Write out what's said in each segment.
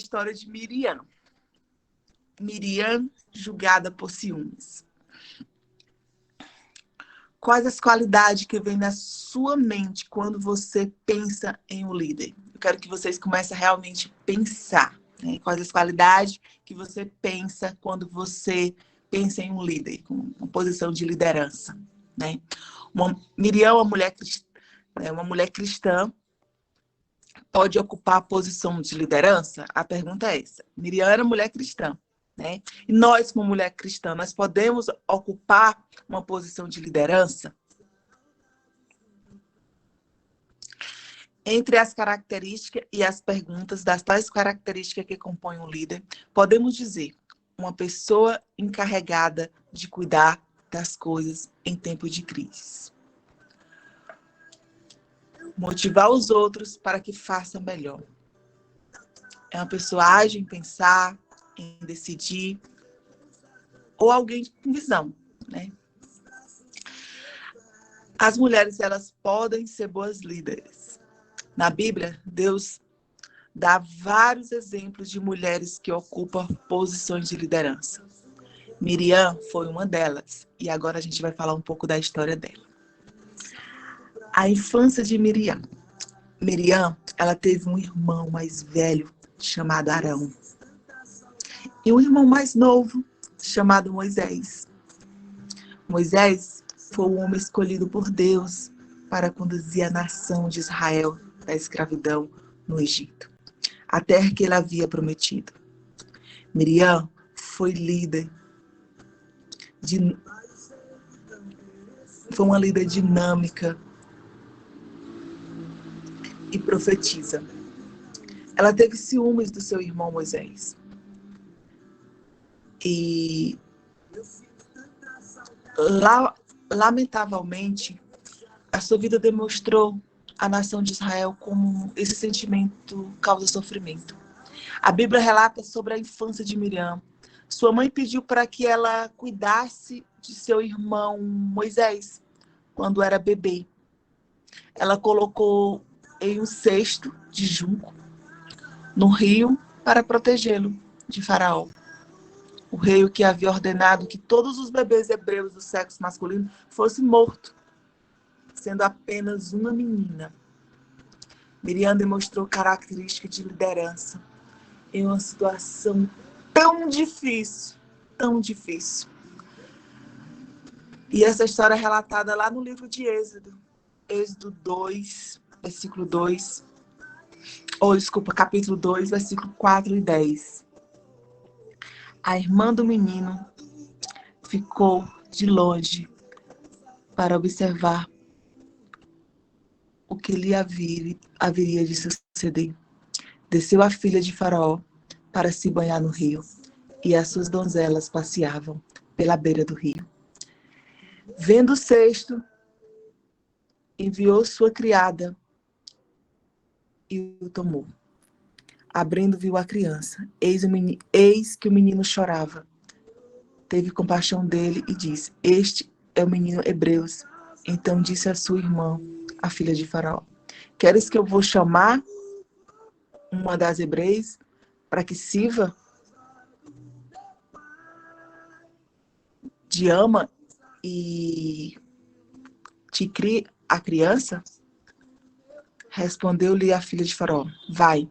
história de Miriam. Miriam, julgada por ciúmes. Quais as qualidades que vêm na sua mente quando você pensa em um líder? Eu quero que vocês comecem a realmente pensar, né? Quais as qualidades que você pensa quando você pensa em um líder, com uma posição de liderança, né? Miriam, uma mulher cristã, pode ocupar a posição de liderança? A pergunta é essa. Miriam era mulher cristã, né? E nós, como mulher cristã, nós podemos ocupar uma posição de liderança? Entre as características e as perguntas das tais características que compõem um líder, podemos dizer uma pessoa encarregada de cuidar das coisas em tempo de crise. Motivar os outros para que façam melhor. É uma pessoa ágil em pensar, em decidir, ou alguém com visão, né? As mulheres, elas podem ser boas líderes. Na Bíblia, Deus dá vários exemplos de mulheres que ocupam posições de liderança. Miriam foi uma delas, e agora a gente vai falar um pouco da história dela. A infância de Miriam. Miriam, ela teve um irmão mais velho chamado Arão e um irmão mais novo chamado Moisés. Moisés foi o homem escolhido por Deus para conduzir a nação de Israel da escravidão no Egito, a terra que ele havia prometido. Miriam foi uma líder dinâmica e profetiza. Ela teve ciúmes do seu irmão Moisés. E lamentavelmente, a sua vida demonstrou a nação de Israel como esse sentimento causa sofrimento. A Bíblia relata sobre a infância de Miriam. Sua mãe pediu para que ela cuidasse de seu irmão Moisés, quando era bebê. Ela colocou em um cesto de junco no rio para protegê-lo de Faraó. O rei que havia ordenado que todos os bebês hebreus do sexo masculino fossem mortos, sendo apenas uma menina. Miriam demonstrou característica de liderança em uma situação tão difícil, tão difícil. E essa história é relatada lá no livro de Êxodo, Êxodo 2, versículo 2, capítulo 2, versículo 4 e 10. A irmã do menino ficou de longe para observar o que lhe haveria de suceder. Desceu a filha de Faraó para se banhar no rio, e as suas donzelas passeavam pela beira do rio. Vendo o cesto, enviou sua criada e o tomou. Abrindo, viu a criança. Eis que o menino chorava. Teve compaixão dele e disse: Este é o menino Hebreus. Então disse a sua irmã, a filha de Faraó: Queres que eu vou chamar uma das hebreias para que sirva de ama e te crie a criança? Respondeu-lhe a filha de Faraó: Vai.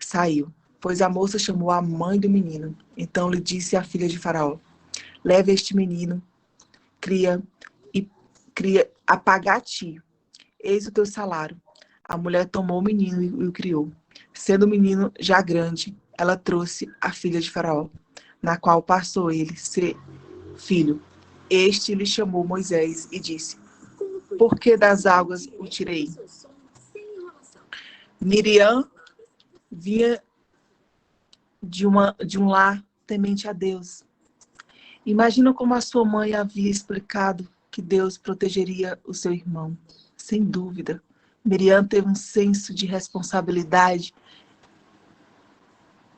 Saiu, pois a moça chamou a mãe do menino. Então lhe disse a filha de Faraó: Leve este menino, cria a pagar a ti. Eis o teu salário. A mulher tomou o menino e o criou. Sendo o menino já grande, ela trouxe a filha de Faraó, na qual passou ele ser filho. Este lhe chamou Moisés e disse: Por que das águas o tirei? Miriam vinha de um lar temente a Deus. Imagina como a sua mãe havia explicado que Deus protegeria o seu irmão. Sem dúvida, Miriam teve um senso de responsabilidade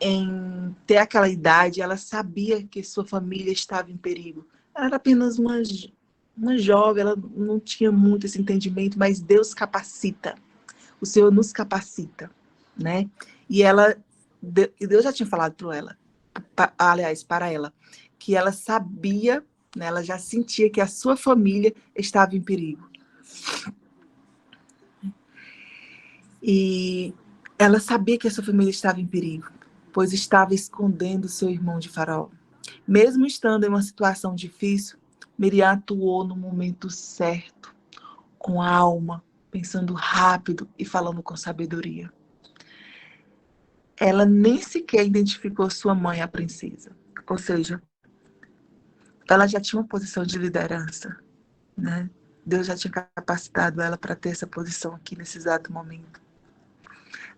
em ter aquela idade. Ela sabia que sua família estava em perigo. Ela era apenas uma jovem, ela não tinha muito esse entendimento, mas Deus capacita. O Senhor nos capacita, né? E ela E Deus já tinha falado para ela, que ela sabia, né, ela já sentia que a sua família estava em perigo. E ela sabia que a sua família estava em perigo, pois estava escondendo seu irmão de Faraó. Mesmo estando em uma situação difícil, Miriam atuou no momento certo, com alma, pensando rápido e falando com sabedoria. Ela nem sequer identificou sua mãe, a princesa. Ou seja, ela já tinha uma posição de liderança, né? Deus já tinha capacitado ela para ter essa posição aqui nesse exato momento.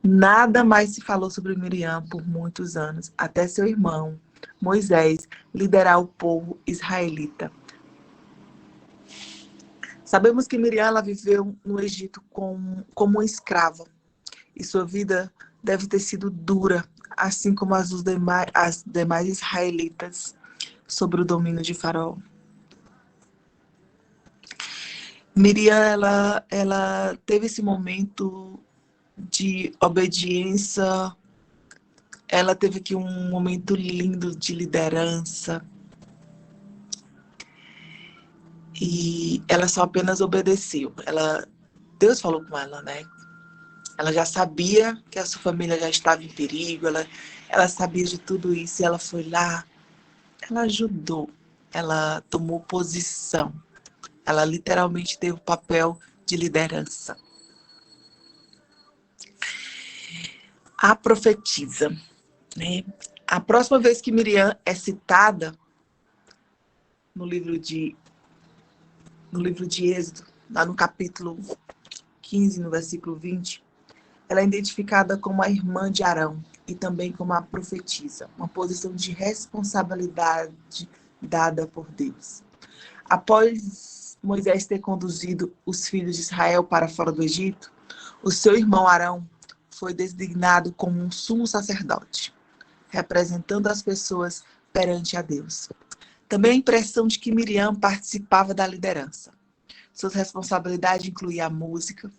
Nada mais se falou sobre Miriam por muitos anos, até seu irmão, Moisés, liderar o povo israelita. Sabemos que Miriam ela viveu no Egito como uma escrava, e sua vida deve ter sido dura, assim como as demais israelitas, sobre o domínio de Faraó. Miriam ela teve esse momento de obediência, ela teve aqui um momento lindo de liderança, e ela só apenas obedeceu. Deus falou com ela, né? Ela já sabia que a sua família já estava em perigo, ela sabia de tudo isso, e ela foi lá, ela ajudou, ela tomou posição, ela literalmente teve o papel de liderança. A profetisa, né? A próxima vez que Miriam é citada no livro de Êxodo, lá no capítulo 15, no versículo 20, ela é identificada como a irmã de Arão e também como a profetisa, uma posição de responsabilidade dada por Deus. Após Moisés ter conduzido os filhos de Israel para fora do Egito, o seu irmão Arão foi designado como um sumo sacerdote, representando as pessoas perante a Deus. Também a impressão de que Miriam participava da liderança. Suas responsabilidades incluíam a música.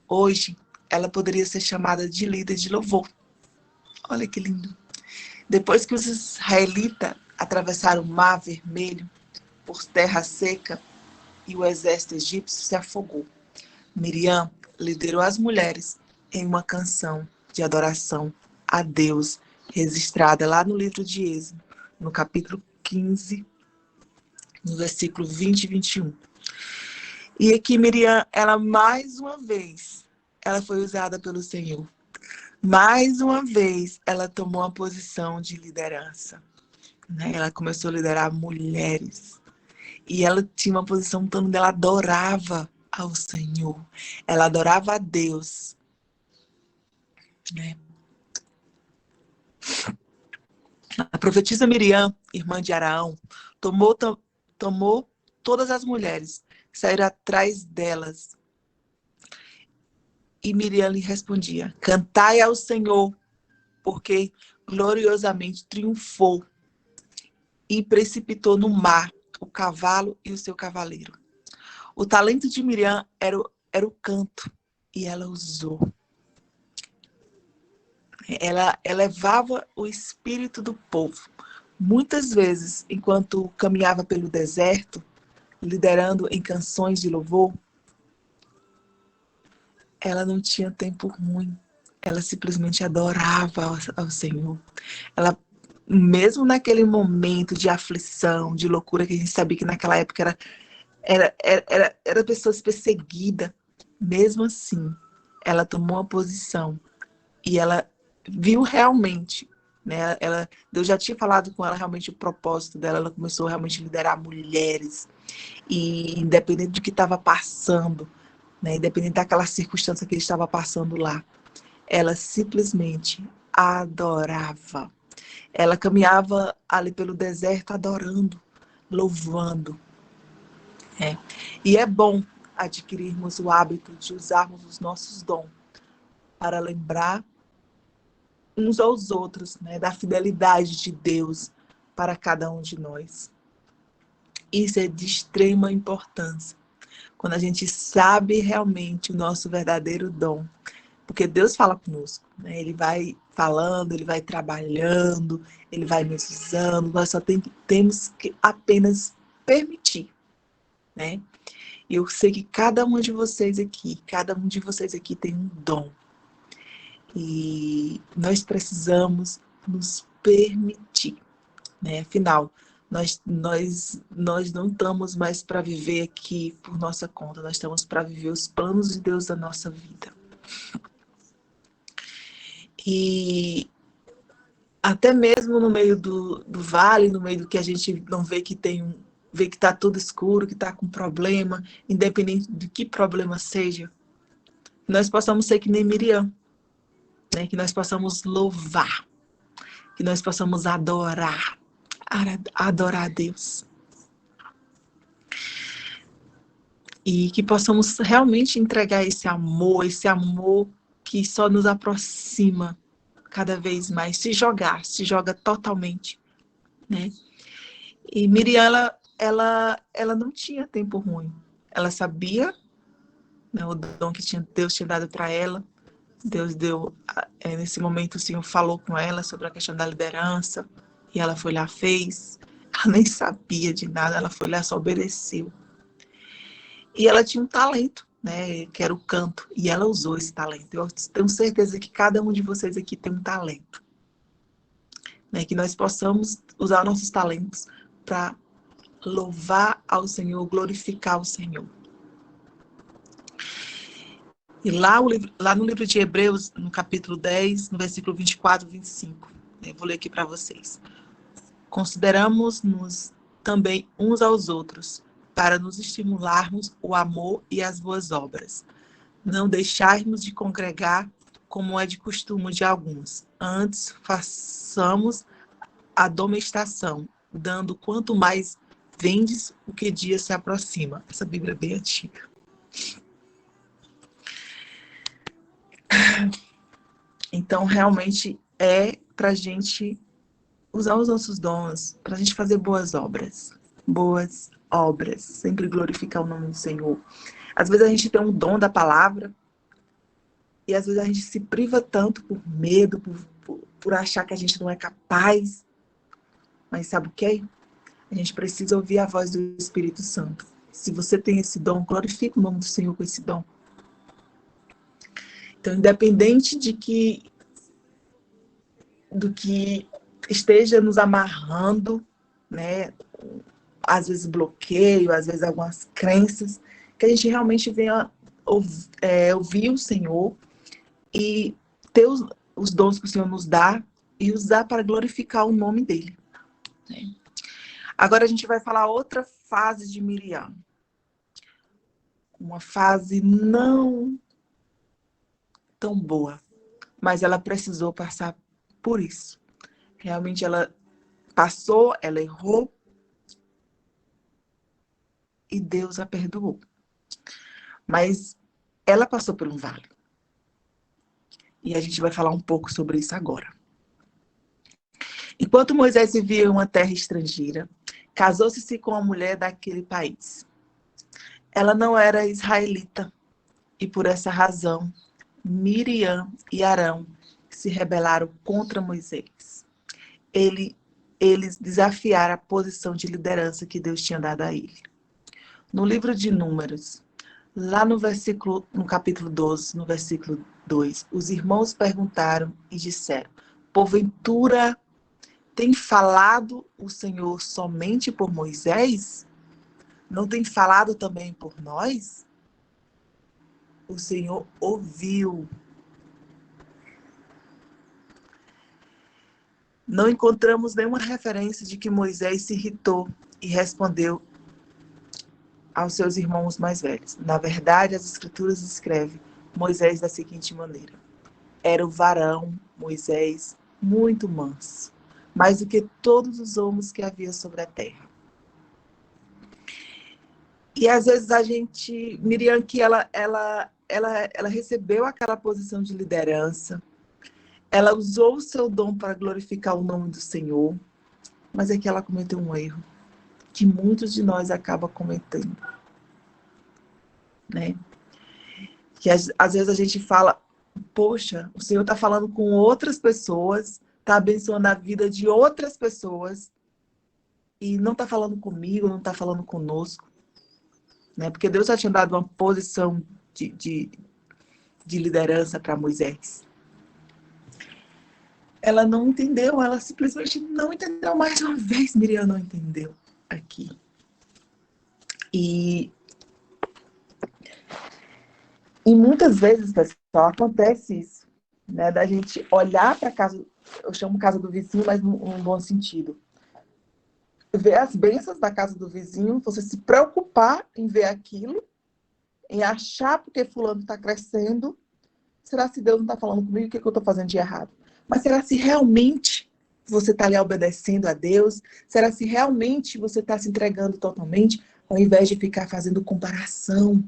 Hoje, ela poderia ser chamada de líder de louvor. Olha que lindo. Depois que os israelitas atravessaram o Mar Vermelho por terra seca e o exército egípcio se afogou, Miriam liderou as mulheres em uma canção de adoração a Deus, registrada lá no livro de Êxodo, no capítulo 15, no versículo 20 e 21. E aqui Miriam, ela mais uma vez, ela foi usada pelo Senhor. Mais uma vez, ela tomou uma posição de liderança, né? Ela começou a liderar mulheres. E ela tinha uma posição onde ela adorava ao Senhor. Ela adorava a Deus, né? A profetisa Miriam, irmã de Arão, tomou todas as mulheres, saíram atrás delas. E Miriam lhe respondia: cantai ao Senhor, porque gloriosamente triunfou e precipitou no mar o cavalo e o seu cavaleiro. O talento de Miriam era o canto, e ela usou. Ela elevava o espírito do povo. Muitas vezes, enquanto caminhava pelo deserto, liderando em canções de louvor, ela não tinha tempo ruim. Ela simplesmente adorava ao Senhor. Ela, mesmo naquele momento de aflição, de loucura, que a gente sabia que naquela época era pessoas perseguidas, mesmo assim, ela tomou uma posição e ela viu realmente, né? Deus já tinha falado com ela realmente o propósito dela, ela começou realmente a liderar mulheres, e independente do que estava passando, né? Independente daquela circunstância que ele estava passando lá, ela simplesmente adorava. Ela caminhava ali pelo deserto adorando, louvando. E é bom adquirirmos o hábito de usarmos os nossos dons para lembrar uns aos outros, né, da fidelidade de Deus para cada um de nós. Isso é de extrema importância, quando a gente sabe realmente o nosso verdadeiro dom. Porque Deus fala conosco, né? Ele vai falando, Ele vai trabalhando, Ele vai nos usando. Nós só temos que apenas permitir, né? E eu sei que cada um de vocês aqui tem um dom. E nós precisamos nos permitir, né? Afinal, nós não estamos mais para viver aqui por nossa conta, nós estamos para viver os planos de Deus da nossa vida. E até mesmo no meio do vale, no meio do que a gente não vê que vê que está tudo escuro, que está com problema, independente de que problema seja, nós possamos ser que nem Miriam, né? Que nós possamos louvar, que nós possamos adorar a Deus. E que possamos realmente entregar esse amor que só nos aproxima cada vez mais, se joga totalmente, né? E Miriam, ela não tinha tempo ruim. Ela sabia, né, o dom que Deus tinha dado para ela. Deus deu, nesse momento o Senhor falou com ela sobre a questão da liderança, e ela foi lá, fez. Ela nem sabia de nada, ela foi lá, só obedeceu. E ela tinha um talento, né, que era o canto, e ela usou esse talento. Eu tenho certeza que cada um de vocês aqui tem um talento, né, que nós possamos usar nossos talentos para louvar ao Senhor, glorificar o Senhor. E lá no livro de Hebreus, no capítulo 10, no versículo 24 e 25, eu vou ler aqui para vocês. Consideramos-nos também uns aos outros, para nos estimularmos o amor e as boas obras. Não deixarmos de congregar, como é de costume de alguns. Antes, façamos a domesticação, dando quanto mais vendes, o que dia se aproxima. Essa Bíblia é bem antiga. Então, realmente, é para a gente usar os nossos dons, para a gente fazer boas obras. Boas obras. Sempre glorificar o nome do Senhor. Às vezes a gente tem um dom da palavra e às vezes a gente se priva tanto por medo, por achar que a gente não é capaz. Mas sabe o quê? A gente precisa ouvir a voz do Espírito Santo. Se você tem esse dom, glorifique o nome do Senhor com esse dom. Então, independente do que esteja nos amarrando, né? Às vezes bloqueio, às vezes algumas crenças, que a gente realmente venha ouvir o Senhor e ter os dons que o Senhor nos dá e usar para glorificar o nome dele. Né? Agora a gente vai falar outra fase de Miriam. Uma fase não tão boa, mas ela precisou passar por isso. Realmente ela passou, ela errou e Deus a perdoou. Mas ela passou por um vale. E a gente vai falar um pouco sobre isso agora. Enquanto Moisés vivia em uma terra estrangeira, casou-se com uma mulher daquele país. Ela não era israelita e por essa razão Miriam e Arão se rebelaram contra Moisés. Eles desafiaram a posição de liderança que Deus tinha dado a ele. No livro de Números, lá no capítulo 12, no versículo 2, os irmãos perguntaram e disseram: porventura tem falado o Senhor somente por Moisés? Não tem falado também por nós? O Senhor ouviu. Não encontramos nenhuma referência de que Moisés se irritou e respondeu aos seus irmãos mais velhos. Na verdade, as Escrituras escrevem Moisés da seguinte maneira: era o varão, Moisés, muito manso, mais do que todos os homens que havia sobre a terra. E às vezes Miriam, que ela recebeu aquela posição de liderança, ela usou o seu dom para glorificar o nome do Senhor, mas é que ela cometeu um erro que muitos de nós acabam cometendo, né? Que às vezes a gente fala, poxa, o Senhor está falando com outras pessoas, está abençoando a vida de outras pessoas e não está falando comigo, não está falando conosco, né? Porque Deus já tinha dado uma posição de liderança para Moisés. Ela não entendeu, ela simplesmente não entendeu. Mais uma vez, Miriam não entendeu aqui. E muitas vezes, pessoal, acontece isso, né? Da gente olhar para a casa, eu chamo casa do vizinho, mas num bom sentido. Ver as bênçãos da casa do vizinho, você se preocupar em ver aquilo, em achar porque fulano está crescendo. Será se Deus não está falando comigo? O que eu estou fazendo de errado? Mas será se realmente você está ali obedecendo a Deus? Será se realmente você está se entregando totalmente, ao invés de ficar fazendo comparação?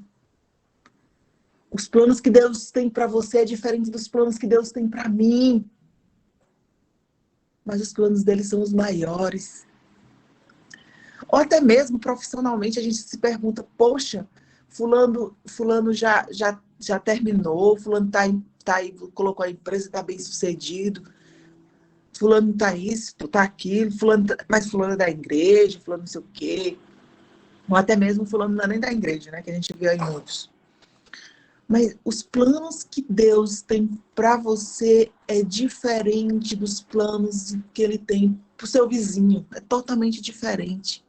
Os planos que Deus tem para você é diferente dos planos que Deus tem para mim. Mas os planos dele são os maiores. Ou até mesmo profissionalmente a gente se pergunta, poxa, fulano já terminou, fulano tá aí, colocou a empresa, está bem sucedido, fulano tá isso, tá aquilo, mas fulano é da igreja, fulano não sei o quê. Ou até mesmo fulano não é nem da igreja, né? Que a gente vê aí muitos. Mas os planos que Deus tem para você é diferente dos planos que ele tem para o seu vizinho. É totalmente diferente.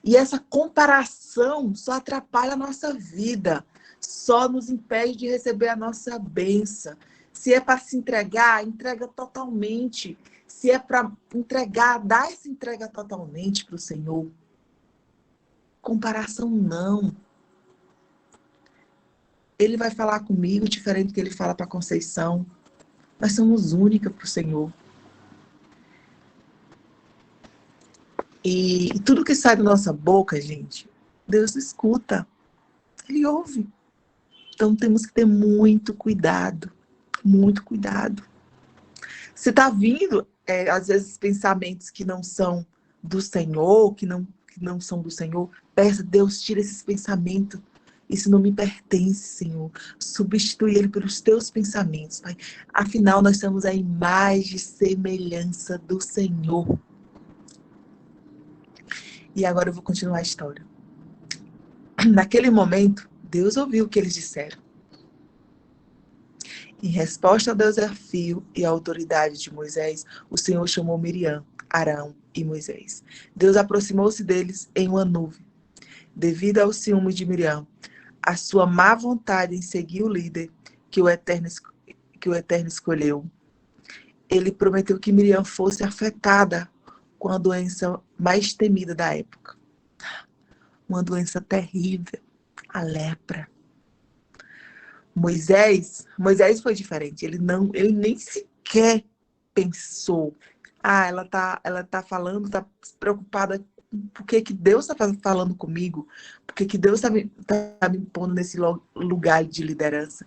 E essa comparação só atrapalha a nossa vida, só nos impede de receber a nossa bênção. Se é para se entregar, entrega totalmente. Se é para entregar, dá essa entrega totalmente para o Senhor. Comparação não. Ele vai falar comigo diferente do que ele fala para Conceição. Nós somos únicas para o Senhor. E tudo que sai da nossa boca, gente, Deus escuta. Ele ouve. Então temos que ter muito cuidado. Muito cuidado. Se está vindo, às vezes, pensamentos que não são do Senhor, que não são do Senhor, peça, Deus, tira esses pensamentos. Isso não me pertence, Senhor. Substitui ele pelos teus pensamentos, Pai. Afinal, nós somos a imagem e semelhança do Senhor. E agora eu vou continuar a história. Naquele momento, Deus ouviu o que eles disseram. Em resposta ao desafio e à autoridade de Moisés, o Senhor chamou Miriam, Arão e Moisés. Deus aproximou-se deles em uma nuvem. Devido ao ciúme de Miriam, a sua má vontade em seguir o líder que o Eterno escolheu, ele prometeu que Miriam fosse afetada com a doença mais temida da época. Uma doença terrível, a lepra. Moisés foi diferente. Ele nem sequer pensou. Ela tá falando, tá preocupada. Por que Deus está falando comigo? Por que Deus está me pondo nesse lugar de liderança?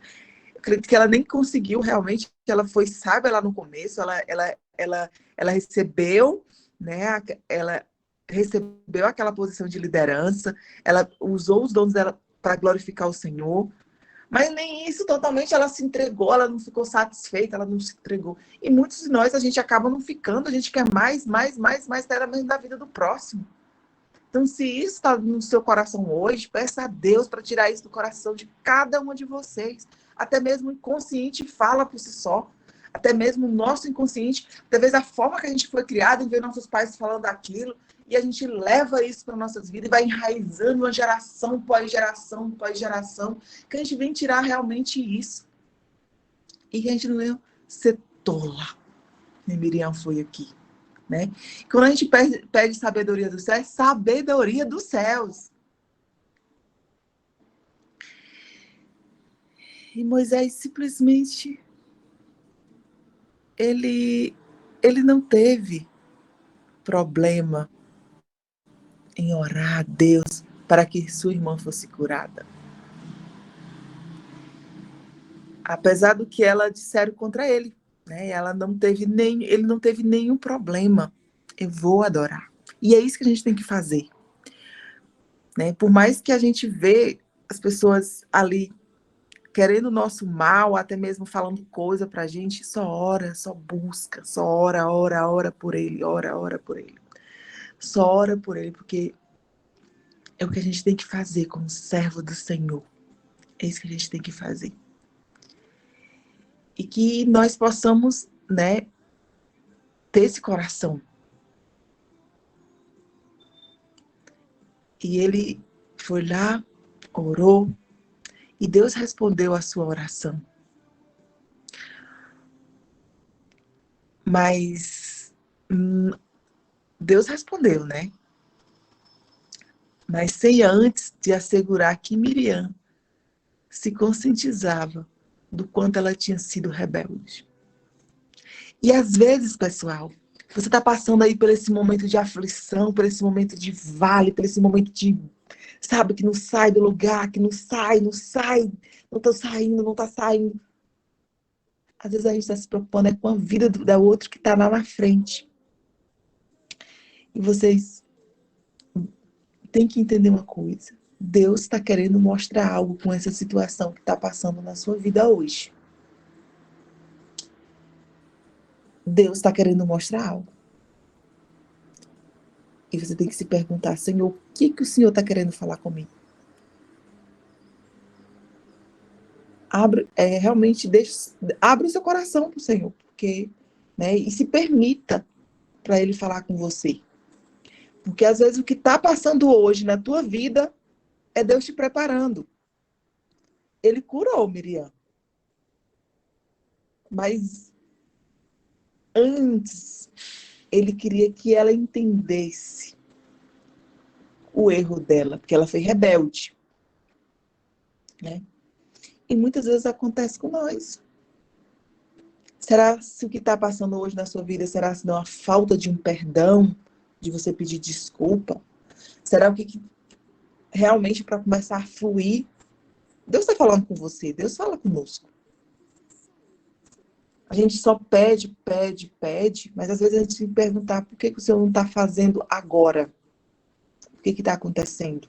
Eu acredito que ela nem conseguiu realmente, que ela foi sábia lá no começo, ela recebeu, né? Ela recebeu aquela posição de liderança, ela usou os dons dela para glorificar o Senhor. Mas nem isso totalmente ela se entregou, ela não ficou satisfeita, ela não se entregou. E muitos de nós, a gente acaba não ficando, a gente quer mais, até mesmo da vida do próximo. Então, se isso está no seu coração hoje, peça a Deus para tirar isso do coração de cada uma de vocês. Até mesmo o inconsciente fala por si só. Até mesmo o nosso inconsciente, talvez a forma que a gente foi criado, em ver nossos pais falando aquilo, e a gente leva isso para nossas vidas e vai enraizando uma geração pós geração, que a gente vem tirar realmente isso. E que a gente não vai ser tola. Nem Miriam foi aqui. Né? Quando a gente pede sabedoria dos céus, é sabedoria dos céus. E Moisés simplesmente ele não teve problema em orar a Deus para que sua irmã fosse curada. Apesar do que ela disseram contra ele, né? Ele não teve nenhum problema. Eu vou adorar. E é isso que a gente tem que fazer. Né? Por mais que a gente vê as pessoas ali querendo o nosso mal, até mesmo falando coisa pra gente, só ora, só busca, só ora por ele, ora por ele. Só ora por ele, porque é o que a gente tem que fazer como servo do Senhor. É isso que a gente tem que fazer. E que nós possamos, né, ter esse coração. E ele foi lá, orou, e Deus respondeu a sua oração. Mas Deus respondeu, né? Mas sem antes de assegurar que Miriam se conscientizava do quanto ela tinha sido rebelde. E às vezes, pessoal, você está passando aí por esse momento de aflição, por esse momento de vale, por esse momento de, sabe, que não sai do lugar, que não sai, não está saindo, não está saindo. Às vezes a gente está se propondo com a vida da outra que está lá na frente. E vocês têm que entender uma coisa. Deus está querendo mostrar algo com essa situação que está passando na sua vida hoje. Deus está querendo mostrar algo. E você tem que se perguntar, Senhor, o que o Senhor está querendo falar comigo? Abre o seu coração para o Senhor, porque, né, e se permita para Ele falar com você. Porque às vezes o que está passando hoje na tua vida é Deus te preparando. Ele curou Miriam. Mas antes, Ele queria que ela entendesse o erro dela, porque ela foi rebelde. Né? E muitas vezes acontece com nós. Será se o que está passando hoje na sua vida, será se não a falta de um perdão, de você pedir desculpa? Será o que realmente para começar a fluir? Deus está falando com você, Deus fala conosco. A gente só pede, mas às vezes a gente tem que perguntar por que o Senhor não está fazendo agora? O que está acontecendo?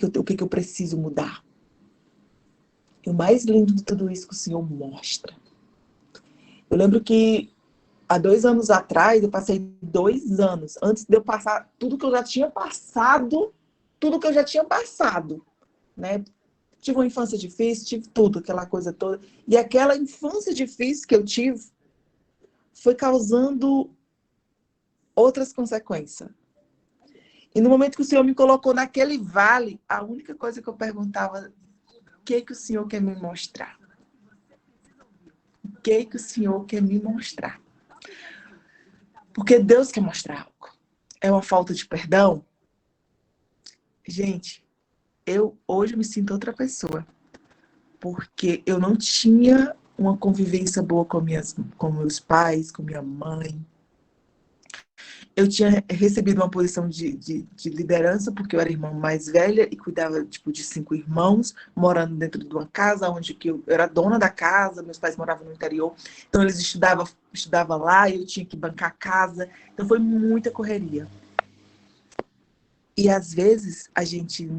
O que eu preciso mudar? E o mais lindo de tudo isso que o Senhor mostra. Eu lembro que há 2 anos atrás, eu passei 2 anos, antes de eu passar tudo que eu já tinha passado, né? Tive uma infância difícil, tive tudo, aquela coisa toda. E aquela infância difícil que eu tive foi causando outras consequências. E no momento que o Senhor me colocou naquele vale, a única coisa que eu perguntava, o que o Senhor quer me mostrar? O que o Senhor quer me mostrar? Porque Deus quer mostrar algo. É uma falta de perdão? Gente, eu hoje me sinto outra pessoa. Porque eu não tinha uma convivência boa com meus pais, com minha mãe. Eu tinha recebido uma posição de liderança, porque eu era a irmã mais velha e cuidava tipo, de 5 irmãos, morando dentro de uma casa onde eu era dona da casa, meus pais moravam no interior, então eles estudavam lá e eu tinha que bancar a casa, então foi muita correria. E às vezes a gente,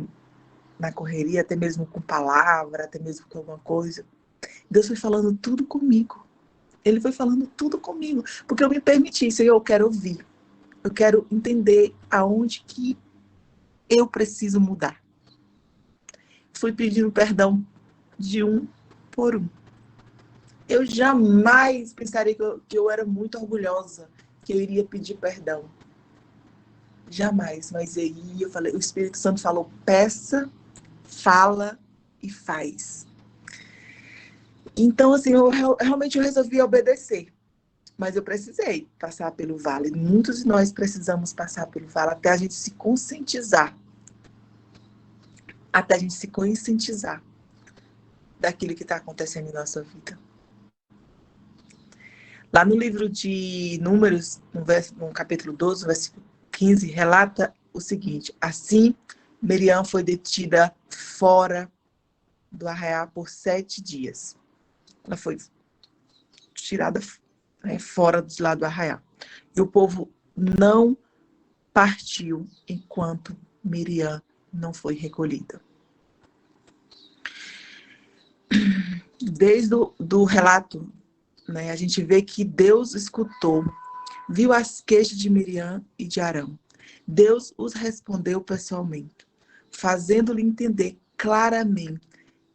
na correria, até mesmo com palavra, até mesmo com alguma coisa, Deus foi falando tudo comigo. Ele foi falando tudo comigo, porque eu me permiti, Senhor, eu quero ouvir. Eu quero entender aonde que eu preciso mudar. Fui pedindo perdão de um por um. Eu jamais pensaria que eu era muito orgulhosa, que eu iria pedir perdão. Jamais. Mas aí eu falei, o Espírito Santo falou, peça, fala e faz. Então, assim, realmente eu resolvi obedecer. Mas eu precisei passar pelo vale. Muitos de nós precisamos passar pelo vale até a gente se conscientizar. Até a gente se conscientizar daquilo que está acontecendo em nossa vida. Lá no livro de Números, no capítulo 12, versículo 15, relata o seguinte: assim, Miriam foi detida fora do arraial por 7 dias. Ela foi tirada fora de lá do arraial. E o povo não partiu enquanto Miriam não foi recolhida. Desde do relato, né, a gente vê que Deus escutou, viu as queixas de Miriam e de Arão. Deus os respondeu pessoalmente, fazendo-lhe entender claramente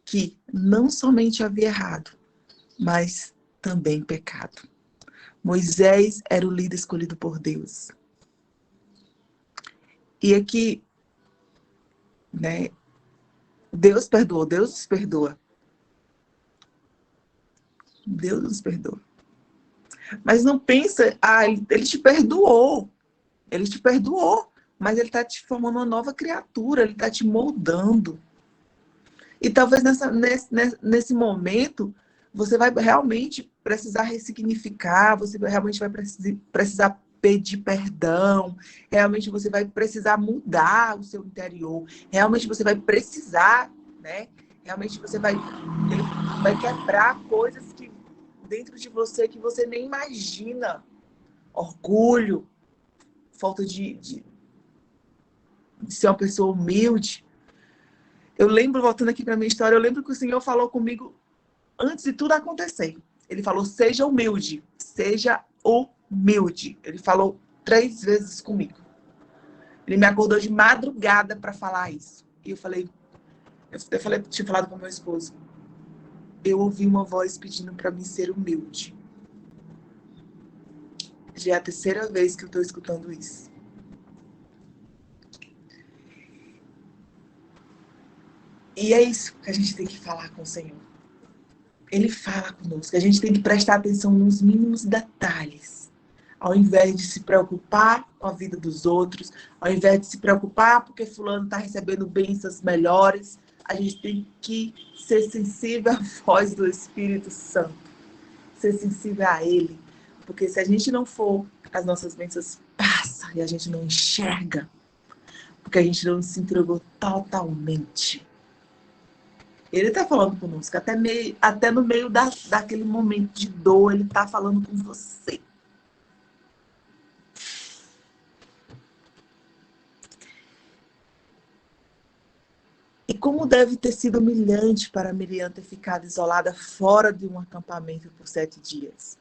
que não somente havia errado, mas também pecado. Moisés era o líder escolhido por Deus. E aqui, né, Deus perdoou, Deus nos perdoa. Deus nos perdoa. Mas não pensa, ele te perdoou. Ele te perdoou, mas ele está te formando uma nova criatura, ele está te moldando. E talvez nesse momento, você vai realmente precisar ressignificar, você realmente vai precisar pedir perdão, realmente você vai precisar mudar o seu interior, realmente você vai precisar, né? Realmente ele vai quebrar coisas que dentro de você que você nem imagina. Orgulho, falta de ser uma pessoa humilde. Eu lembro, voltando aqui para a minha história, eu lembro que o Senhor falou comigo antes de tudo acontecer. Ele falou, seja humilde, seja humilde. Ele falou 3 vezes comigo. Ele me acordou de madrugada para falar isso. E eu tinha falado com meu esposo. Eu ouvi uma voz pedindo para mim ser humilde. Já é a 3ª vez que eu estou escutando isso. E é isso que a gente tem que falar com o Senhor. Ele fala conosco. A gente tem que prestar atenção nos mínimos detalhes. Ao invés de se preocupar com a vida dos outros, ao invés de se preocupar porque fulano está recebendo bênçãos melhores, a gente tem que ser sensível à voz do Espírito Santo. Ser sensível a Ele. Porque se a gente não for, as nossas bênçãos passam e a gente não enxerga. Porque a gente não se entregou totalmente. Ele está falando conosco, até no meio daquele momento de dor, ele está falando com você. E como deve ter sido humilhante para Miriam ter ficado isolada fora de um acampamento por 7 dias.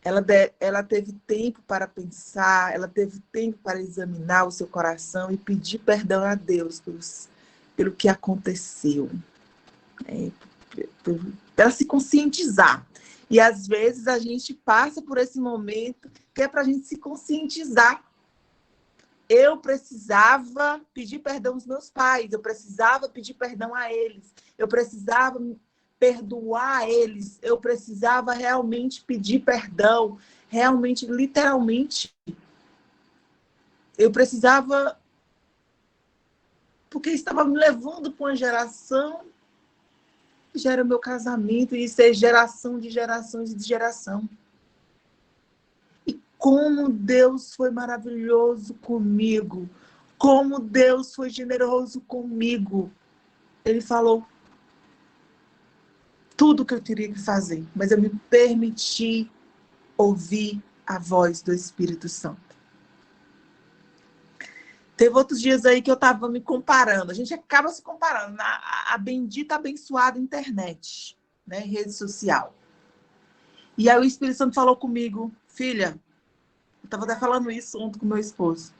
Ela teve tempo para pensar, ela teve tempo para examinar o seu coração e pedir perdão a Deus pelo que aconteceu. Para se conscientizar. E às vezes a gente passa por esse momento que é para a gente se conscientizar. Eu precisava pedir perdão aos meus pais, eu precisava pedir perdão a eles, eu precisava perdoar eles, eu precisava realmente pedir perdão, realmente, literalmente. Eu precisava, porque estava me levando para uma geração que já era meu casamento, e isso é geração de gerações de geração. E como Deus foi maravilhoso comigo, como Deus foi generoso comigo. Ele falou tudo o que eu teria que fazer, mas eu me permiti ouvir a voz do Espírito Santo. Teve outros dias aí que eu estava me comparando. A gente acaba se comparando na bendita, abençoada internet, né, rede social. E aí o Espírito Santo falou comigo, filha, eu estava até falando isso ontem com meu esposo.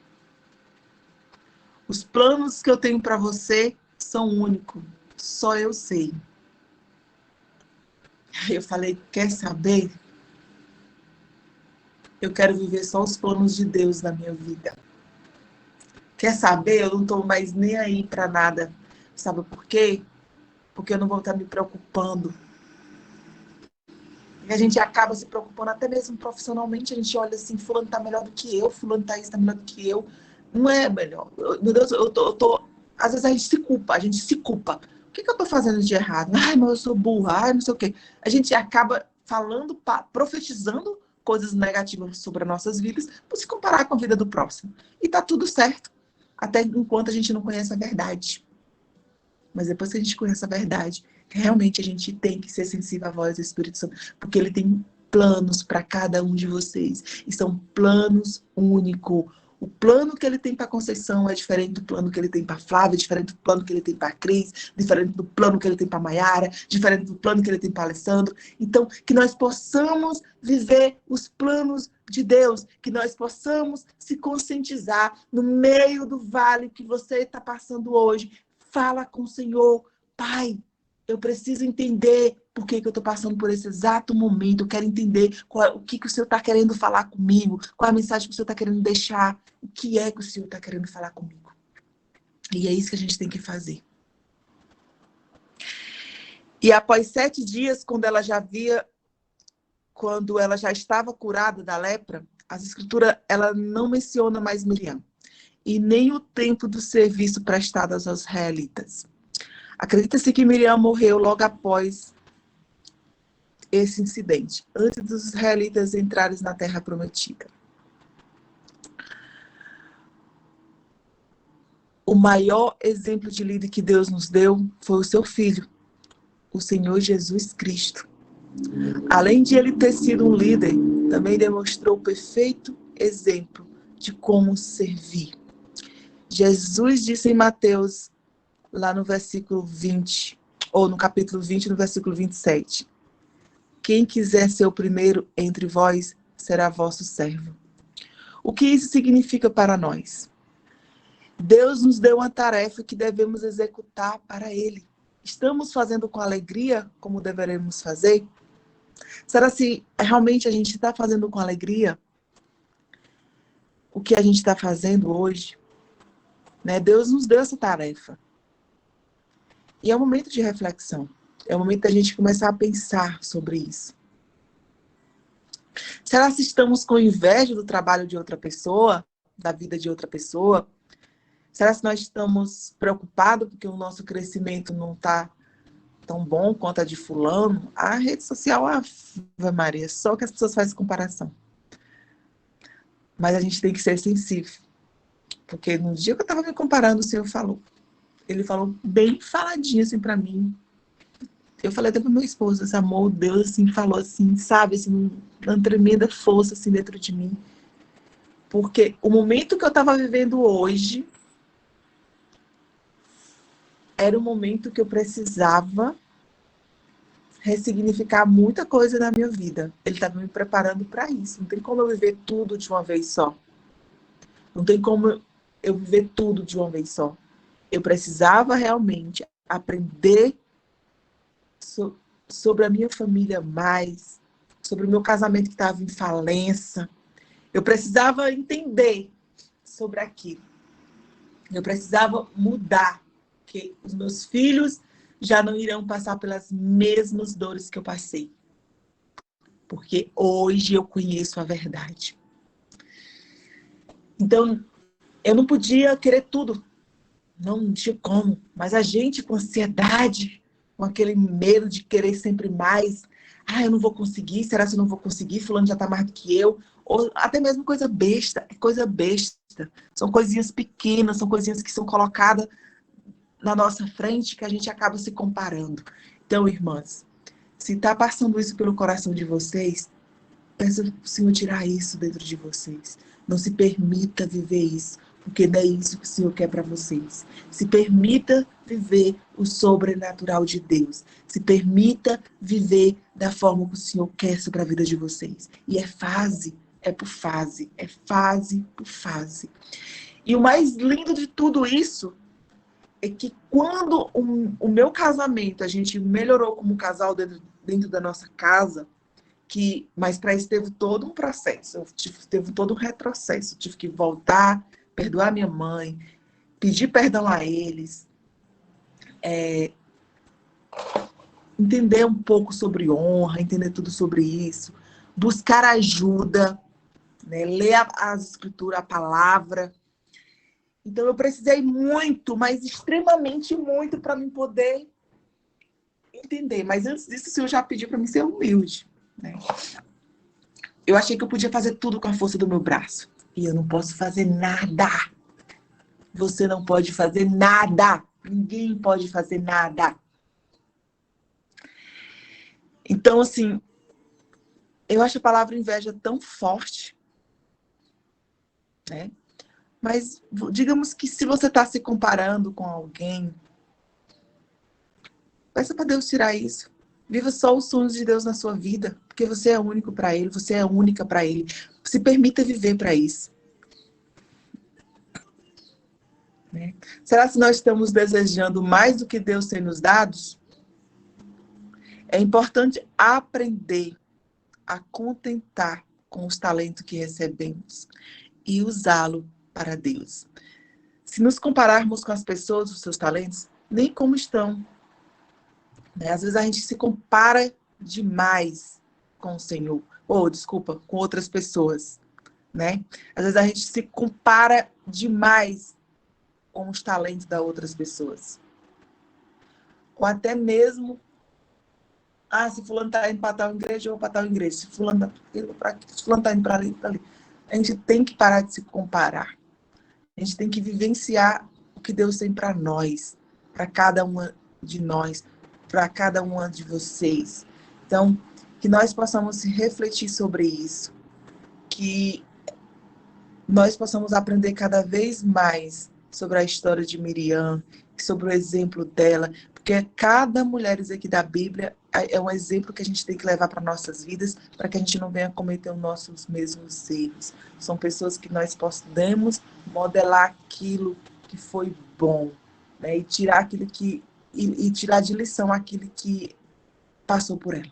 Os planos que eu tenho para você são únicos, só eu sei. Aí eu falei, quer saber? Eu quero viver só os planos de Deus na minha vida. Quer saber? Eu não estou mais nem aí para nada. Sabe por quê? Porque eu não vou estar me preocupando. E a gente acaba se preocupando até mesmo profissionalmente. A gente olha assim, fulano está melhor do que eu, fulano está melhor do que eu. Não é melhor. Meu Deus, eu tô... Às vezes a gente se culpa. O que eu estou fazendo de errado? Ai, mas eu sou burra, ai, não sei o quê. A gente acaba falando, profetizando coisas negativas sobre as nossas vidas por se comparar com a vida do próximo. E tá tudo certo. Até enquanto a gente não conhece a verdade. Mas depois que a gente conhece a verdade, realmente a gente tem que ser sensível à voz do Espírito Santo, porque ele tem planos para cada um de vocês. E são planos únicos. O plano que ele tem para a Conceição é diferente do plano que ele tem para a Flávia, diferente do plano que ele tem para a Cris, diferente do plano que ele tem para a Maiara, diferente do plano que ele tem para Alessandro. Então, que nós possamos viver os planos de Deus, que nós possamos se conscientizar no meio do vale que você está passando hoje. Fala com o Senhor, Pai, eu preciso entender por que eu estou passando por esse exato momento. Eu quero entender o que o Senhor está querendo falar comigo, qual a mensagem que o Senhor está querendo deixar, o que é que o Senhor está querendo falar comigo. E é isso que a gente tem que fazer. E após 7 dias, quando ela já estava curada da lepra, as escrituras, ela não menciona mais Miriam. E nem o tempo do serviço prestado aos israelitas. Acredita-se que Miriam morreu logo após esse incidente, antes dos israelitas entrarem na Terra Prometida. O maior exemplo de líder que Deus nos deu foi o seu Filho, o Senhor Jesus Cristo. Além de ele ter sido um líder, também demonstrou o perfeito exemplo de como servir. Jesus disse em Mateus, lá no versículo 20, ou no capítulo 20, no versículo 27, quem quiser ser o primeiro entre vós, será vosso servo. O que isso significa para nós? Deus nos deu uma tarefa que devemos executar para Ele. Estamos fazendo com alegria como deveremos fazer? Será se realmente a gente está fazendo com alegria o que a gente está fazendo hoje? Né? Deus nos deu essa tarefa. E é um momento de reflexão. É o momento da gente começar a pensar sobre isso. Será se estamos com inveja do trabalho de outra pessoa, da vida de outra pessoa? Será se nós estamos preocupados porque o nosso crescimento não está tão bom quanto a de fulano? A rede social, Ave Maria, só que as pessoas fazem comparação. Mas a gente tem que ser sensível. Porque no dia que eu estava me comparando, o Senhor falou. Ele falou bem faladinho assim para mim. Eu falei até pro meu esposo, esse amor, Deus assim, falou assim, sabe, assim, uma tremenda força assim dentro de mim. Porque o momento que eu estava vivendo hoje era o momento que eu precisava ressignificar muita coisa na minha vida. Ele estava me preparando para isso. Não tem como eu viver tudo de uma vez só. Não tem como eu viver tudo de uma vez só. Eu precisava realmente aprender sobre a minha família mais, sobre o meu casamento que estava em falência. Eu precisava entender sobre aquilo. Eu precisava mudar, porque os meus filhos já não irão passar pelas mesmas dores que eu passei. Porque hoje eu conheço a verdade. Então, eu não podia querer tudo. Não tinha como. Mas a gente com ansiedade, com aquele medo de querer sempre mais. Eu não vou conseguir. Será que eu não vou conseguir? Fulano já está mais do que eu. Ou até mesmo coisa besta. É coisa besta. São coisinhas pequenas, são coisinhas que são colocadas na nossa frente que a gente acaba se comparando. Então, irmãs, se está passando isso pelo coração de vocês, peça para o Senhor tirar isso dentro de vocês. Não se permita viver isso, porque não é isso que o Senhor quer para vocês. Se permita viver o sobrenatural de Deus. Se permita viver da forma que o Senhor quer sobre a vida de vocês. E é fase, é por fase, é fase por fase. E o mais lindo de tudo isso é que quando o meu casamento, a gente melhorou como casal dentro da nossa casa, mas para isso teve todo um processo, teve todo um retrocesso. Eu tive que voltar, perdoar minha mãe, pedir perdão a eles, entender um pouco sobre honra, entender tudo sobre isso, buscar ajuda, né, ler as escrituras, a palavra. Então eu precisei muito, mas extremamente muito, para mim poder entender. Mas antes disso, o Senhor já pediu para mim ser humilde, né? Eu achei que eu podia fazer tudo com a força do meu braço. E eu não posso fazer nada. Você não pode fazer nada. Ninguém pode fazer nada. Então, assim, eu acho a palavra inveja tão forte, né? Mas digamos que se você está se comparando com alguém, peça para Deus tirar isso. Viva só os sonhos de Deus na sua vida, porque você é único para Ele, você é única para Ele. Se permita viver para isso. Né? Será que nós estamos desejando mais do que Deus tem nos dado? É importante aprender a contentar com os talentos que recebemos e usá-lo para Deus. Se nos compararmos com as pessoas, os seus talentos, nem como estão. Né? Às vezes a gente se compara demais com o Senhor, ou desculpa, com outras pessoas. Né? Às vezes a gente se compara demais com os talentos das outras pessoas. Ou até mesmo, se fulano está indo para tal igreja, eu vou para tal igreja. Se fulano está indo para ali, para ali. A gente tem que parar de se comparar. A gente tem que vivenciar o que Deus tem para nós, para cada uma de nós, para cada uma de vocês. Então, que nós possamos refletir sobre isso, que nós possamos aprender cada vez mais sobre a história de Miriam, sobre o exemplo dela, porque cada mulher aqui da Bíblia é um exemplo que a gente tem que levar para nossas vidas, para que a gente não venha cometer os nossos mesmos erros. São pessoas que nós podemos modelar aquilo que foi bom, né? E tirar aquilo que e tirar de lição aquilo que passou por ela.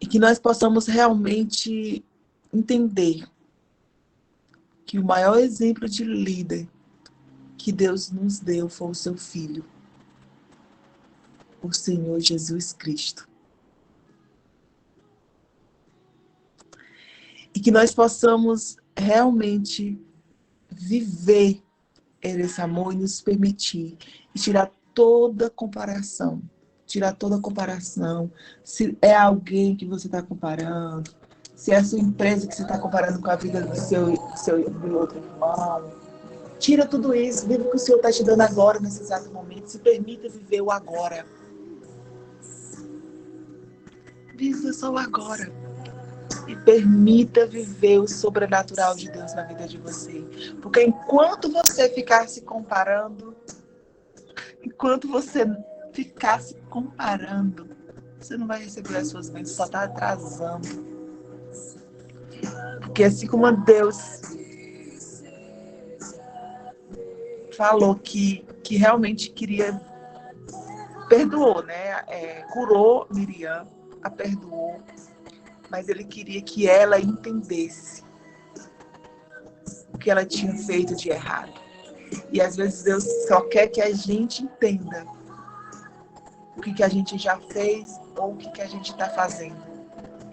E que nós possamos realmente entender que o maior exemplo de líder que Deus nos deu foi o seu Filho, o Senhor Jesus Cristo. E que nós possamos realmente viver esse amor e nos permitir e tirar toda comparação. Tirar toda comparação. Se é alguém que você está comparando, se é a sua empresa que você está comparando com a vida do outro irmão. Tira tudo isso, vive o que o Senhor está te dando agora, nesse exato momento. Se permita viver o agora. Viva só o agora. E permita viver o sobrenatural de Deus na vida de você. Porque enquanto você ficar se comparando, você não vai receber as suas bênçãos, só está atrasando. Porque assim como Deus falou que realmente queria, perdoou, né? Curou Miriam, a perdoou, mas ele queria que ela entendesse o que ela tinha feito de errado. E às vezes Deus só quer que a gente entenda o que a gente já fez ou o que a gente está fazendo.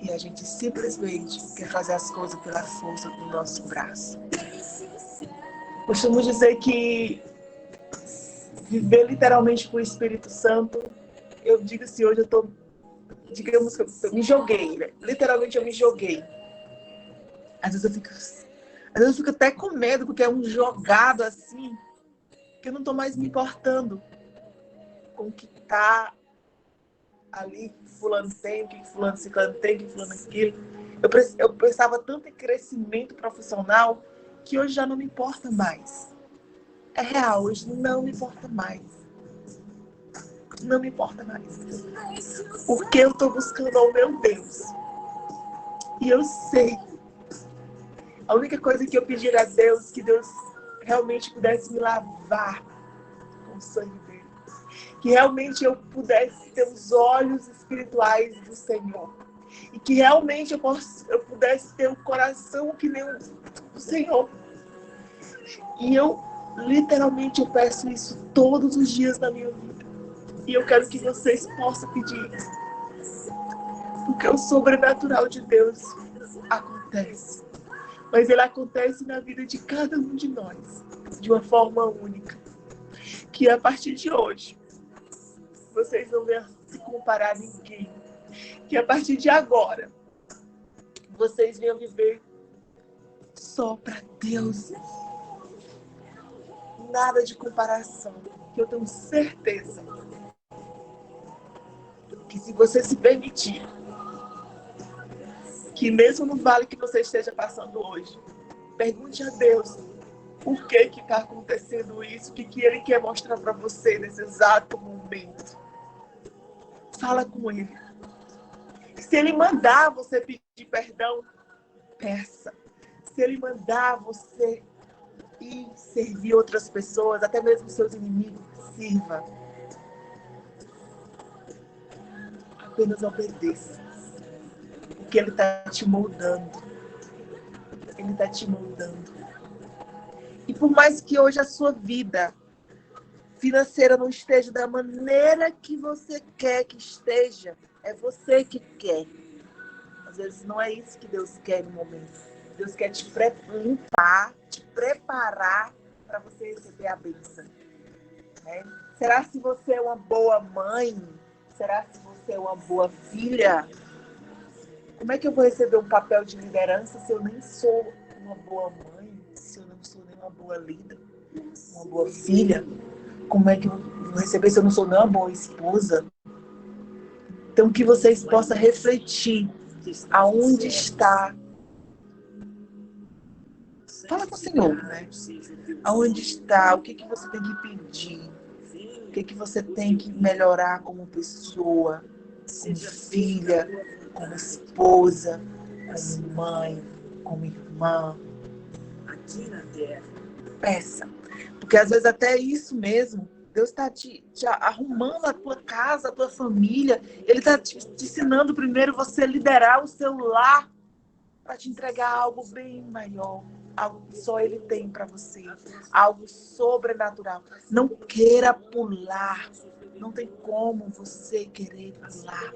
E a gente simplesmente quer fazer as coisas pela força do nosso braço. Costumo dizer que viver literalmente com o Espírito Santo, eu digo assim, hoje eu tô, digamos que eu me joguei, né? Literalmente eu me joguei. Às vezes eu fico até com medo, porque é um jogado assim, que eu não tô mais me importando com o que tá ali, que fulano tem, o que fulano ciclano tem, o que fulano aquilo. Eu pensava tanto em crescimento profissional que hoje já não me importa mais. É real, hoje não me importa mais. Não me importa mais. Porque eu estou buscando ao meu Deus. E eu sei. A única coisa que eu pedi a Deus, que Deus realmente pudesse me lavar com o sangue dele. Que realmente eu pudesse ter os olhos espirituais do Senhor. E que realmente eu pudesse ter o coração que nem o do Senhor. E eu, literalmente, eu peço isso todos os dias da minha vida. E eu quero que vocês possam pedir isso. Porque o sobrenatural de Deus acontece. Mas ele acontece na vida de cada um de nós. De uma forma única. Que a partir de hoje, vocês não venham se comparar a ninguém. Que a partir de agora, vocês venham viver só para Deus. Nada de comparação. Que eu tenho certeza que se você se permitir, que mesmo no vale que você esteja passando hoje, Pergunte a Deus por que está acontecendo isso, o que Ele quer mostrar para você nesse exato momento. Fala com Ele. Se Ele mandar você pedir perdão, peça. Se Ele mandar você ir servir outras pessoas, até mesmo seus inimigos, sirva. Apenas obedeça. Porque Ele está te moldando. Ele está te moldando. E por mais que hoje a sua vida financeira não esteja da maneira que você quer que esteja, é você que quer. Às vezes não é isso que Deus quer no momento. Deus quer te limpar, te preparar para você receber a bênção. Né? Será se você é uma boa mãe? Será se você é uma boa filha? Como é que eu vou receber um papel de liderança se eu nem sou uma boa mãe? Se eu não sou nem uma boa líder? Uma boa filha? Como é que eu vou receber se eu não sou nem uma boa esposa? Então, que vocês possam refletir aonde está. Fala com o Senhor, né? Aonde está? O que você tem que pedir? O que você tem que melhorar como pessoa, como filha, como esposa, como mãe, como irmã? Peça. Porque às vezes até isso mesmo, Deus está te arrumando a tua casa, a tua família. Ele está te ensinando primeiro você liderar o seu lar para te entregar algo bem maior. Algo que só Ele tem para você. Algo sobrenatural. Não queira pular. Não tem como você querer pular.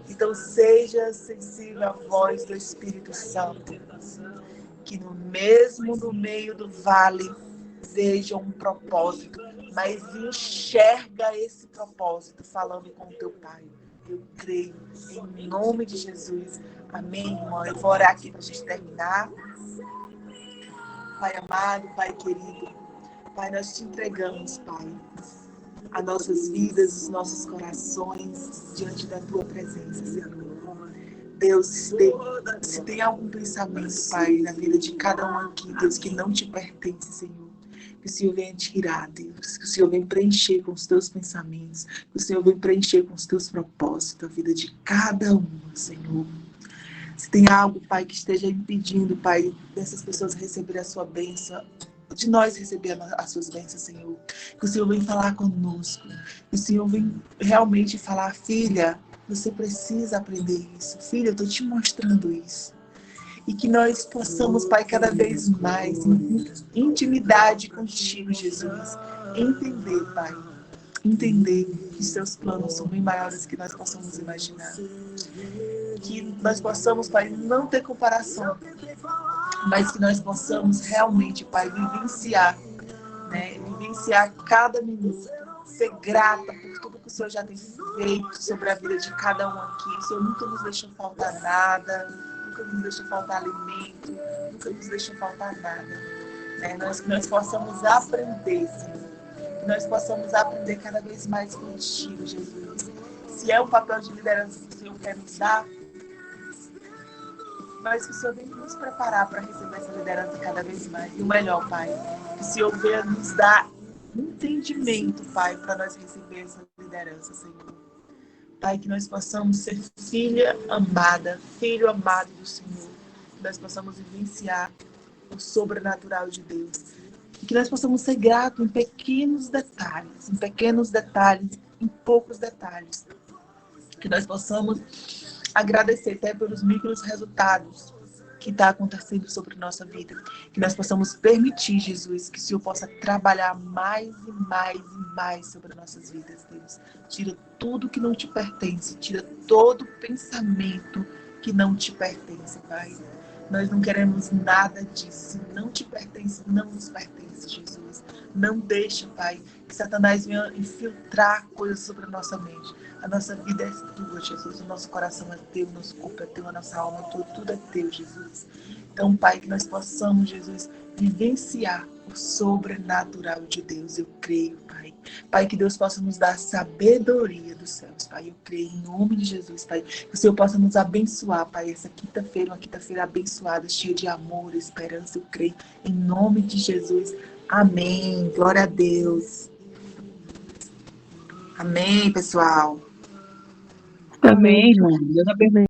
Então seja sensível à voz do Espírito Santo. Que no meio do vale veja um propósito. Mas enxerga esse propósito falando com o teu Pai. Eu creio em nome de Jesus. Amém, irmã? Eu vou orar aqui para a gente terminar. Pai amado, Pai querido, Pai, nós te entregamos, Pai, as nossas vidas, os nossos corações diante da Tua presença, Senhor. Deus, se tem algum pensamento, Pai, na vida de cada um aqui, Deus, que não te pertence, Senhor, que o Senhor venha tirar, Deus, que o Senhor venha preencher com os Teus pensamentos, que o Senhor venha preencher com os Teus propósitos, a vida de cada um, Senhor. Se tem algo, Pai, que esteja impedindo, Pai, dessas pessoas receberem a sua bênção, de nós recebermos as suas bênçãos, Senhor. Que o Senhor venha falar conosco. Que o Senhor venha realmente falar, filha, você precisa aprender isso. Filha, eu estou te mostrando isso. E que nós possamos, Pai, cada vez mais, em intimidade contigo, Jesus, entender, Pai. Entender que os seus planos são bem maiores do que nós possamos imaginar. Que nós possamos, Pai, não ter comparação, mas que nós possamos realmente, Pai, vivenciar, né? Vivenciar cada minuto, ser grata por tudo que o Senhor já tem feito sobre a vida de cada um aqui. O Senhor nunca nos deixou faltar nada, nunca nos deixou faltar alimento, nunca nos deixou faltar nada. Né? Nós possamos aprender, Senhor. Que nós possamos aprender cada vez mais contigo, Jesus. Se é um papel de liderança que o Senhor quer nos dar, mas que o Senhor venha nos preparar para receber essa liderança cada vez mais. E o melhor, Pai, que o Senhor venha nos dar entendimento, Pai, para nós receber essa liderança, Senhor. Pai, que nós possamos ser filha amada, filho amado do Senhor. Que nós possamos vivenciar o sobrenatural de Deus. E que nós possamos ser gratos em pequenos detalhes, em poucos detalhes. Que nós possamos agradecer até pelos micros resultados que está acontecendo sobre nossa vida. Que nós possamos permitir, Jesus, que o Senhor possa trabalhar mais e mais e mais sobre nossas vidas, Deus. Tira tudo que não te pertence, tira todo pensamento que não te pertence, Pai. Nós não queremos nada disso. Se não te pertence, não nos pertence, Jesus. Não deixa, Pai, que Satanás venha infiltrar coisas sobre a nossa mente. A nossa vida é tua, Jesus. O nosso coração é teu, o nosso corpo é teu, a nossa alma é tua, tudo é teu, Jesus. Então, Pai, que nós possamos, Jesus, vivenciar o sobrenatural de Deus. Eu creio, Pai. Pai, que Deus possa nos dar sabedoria dos céus, Pai. Eu creio em nome de Jesus, Pai. Que o Senhor possa nos abençoar, Pai. Essa quinta-feira, uma quinta-feira abençoada, cheia de amor, esperança. Eu creio em nome de Jesus. Amém. Glória a Deus. Amém, pessoal. Amém, irmão. Deus abençoe.